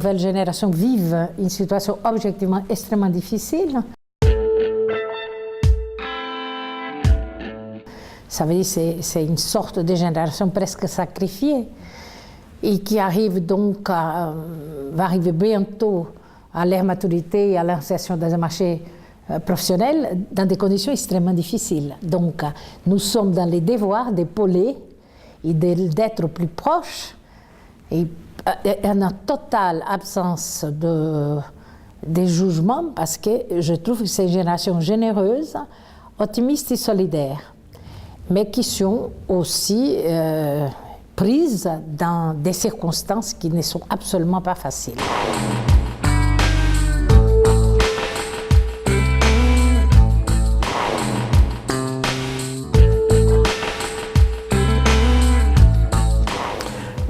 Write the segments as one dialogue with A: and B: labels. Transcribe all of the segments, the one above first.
A: nouvelles générations vivent une situation objectivement extrêmement difficile. Ça veut dire que c'est une sorte de génération presque sacrifiée et qui arrive donc va arriver bientôt à leur maturité et à l'insertion dans un marché professionnel dans des conditions extrêmement difficiles. Donc nous sommes dans les devoirs d'épauler et d'être plus proches et en totale absence de jugement parce que je trouve que c'est une génération généreuse, optimiste et solidaire, mais qui sont aussi prises dans des circonstances qui ne sont absolument pas faciles.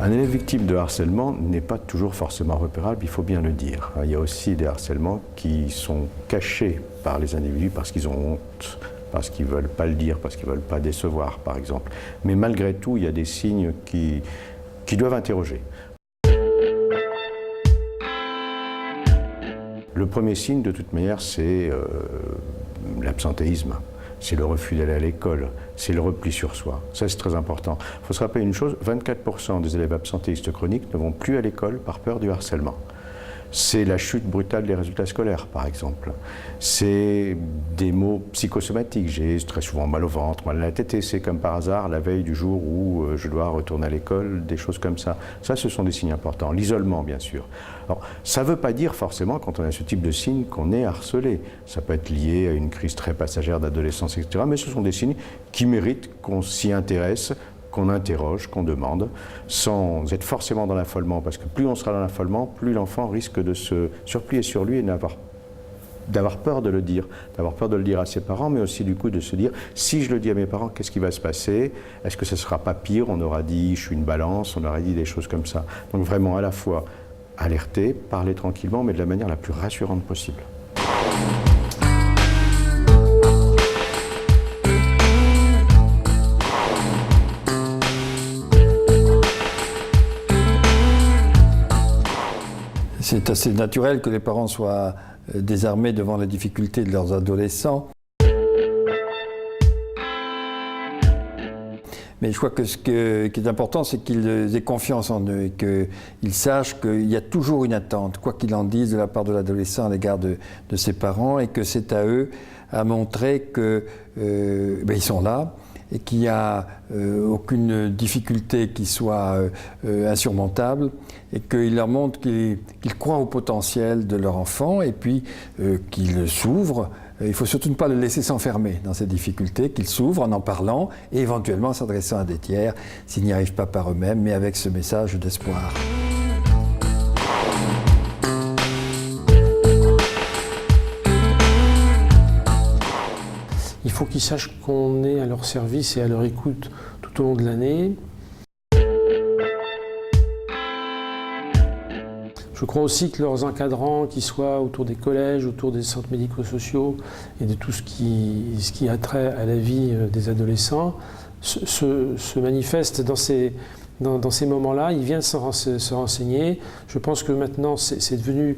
B: Un élève victime de harcèlement n'est pas toujours forcément repérable, il faut bien le dire. Il y a aussi des harcèlements qui sont cachés par les individus parce qu'ils ont honte, parce qu'ils ne veulent pas le dire, parce qu'ils ne veulent pas décevoir, par exemple. Mais malgré tout, il y a des signes qui doivent interroger. Le premier signe, de toute manière, c'est l'absentéisme. C'est le refus d'aller à l'école, c'est le repli sur soi. Ça, c'est très important. Il faut se rappeler une chose, 24% des élèves absentéistes chroniques ne vont plus à l'école par peur du harcèlement. C'est la chute brutale des résultats scolaires, par exemple. C'est des maux psychosomatiques. J'ai très souvent mal au ventre, mal à la tête, et c'est comme par hasard la veille du jour où je dois retourner à l'école, des choses comme ça. Ça, ce sont des signes importants. L'isolement, bien sûr. Alors, ça ne veut pas dire forcément, quand on a ce type de signes, qu'on est harcelé. Ça peut être lié à une crise très passagère d'adolescence, etc. Mais ce sont des signes qui méritent qu'on s'y intéresse, qu'on interroge, qu'on demande, sans être forcément dans l'affolement, parce que plus on sera dans l'affolement, plus l'enfant risque de se surplier sur lui et d'avoir peur de le dire, à ses parents, mais aussi du coup de se dire, si je le dis à mes parents, qu'est-ce qui va se passer? Est-ce que ce ne sera pas pire? On aura dit, je suis une balance, on aura dit des choses comme ça. Donc vraiment à la fois alerter, parler tranquillement, mais de la manière la plus rassurante possible.
C: C'est assez naturel que les parents soient désarmés devant les difficultés de leurs adolescents. Mais je crois que ce qui est important, c'est qu'ils aient confiance en eux et qu'ils sachent qu'il y a toujours une attente, quoi qu'ils en disent, de la part de l'adolescent à l'égard de ses parents, et que c'est à eux à montrer qu'ils sont là et qu'il n'y a aucune difficulté qui soit insurmontable, et qu'ils leur montrent qu'ils croient au potentiel de leur enfant, et puis qu'ils s'ouvrent. Il ne faut surtout ne pas le laisser s'enfermer dans ces difficultés, qu'ils s'ouvrent en parlant et éventuellement s'adressant à des tiers s'ils n'y arrivent pas par eux-mêmes, mais avec ce message d'espoir.
D: Il faut qu'ils sachent qu'on est à leur service et à leur écoute tout au long de l'année. Je crois aussi que leurs encadrants, qu'ils soient autour des collèges, autour des centres médico-sociaux et de tout ce qui a trait à la vie des adolescents, se manifestent dans ces moments-là. Ils viennent se renseigner. Je pense que maintenant, c'est devenu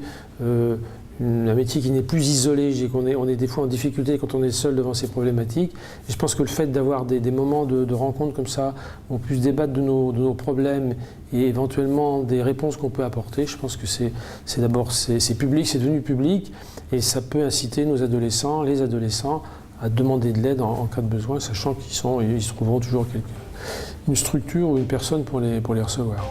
D: un métier qui n'est plus isolé. On est des fois en difficulté quand on est seul devant ces problématiques. Et je pense que le fait d'avoir des moments de rencontre comme ça, où on puisse débattre de nos problèmes et éventuellement des réponses qu'on peut apporter, je pense que c'est public, c'est devenu public, et ça peut inciter les adolescents à demander de l'aide en cas de besoin, sachant qu'ils se trouveront toujours une structure ou une personne pour les recevoir.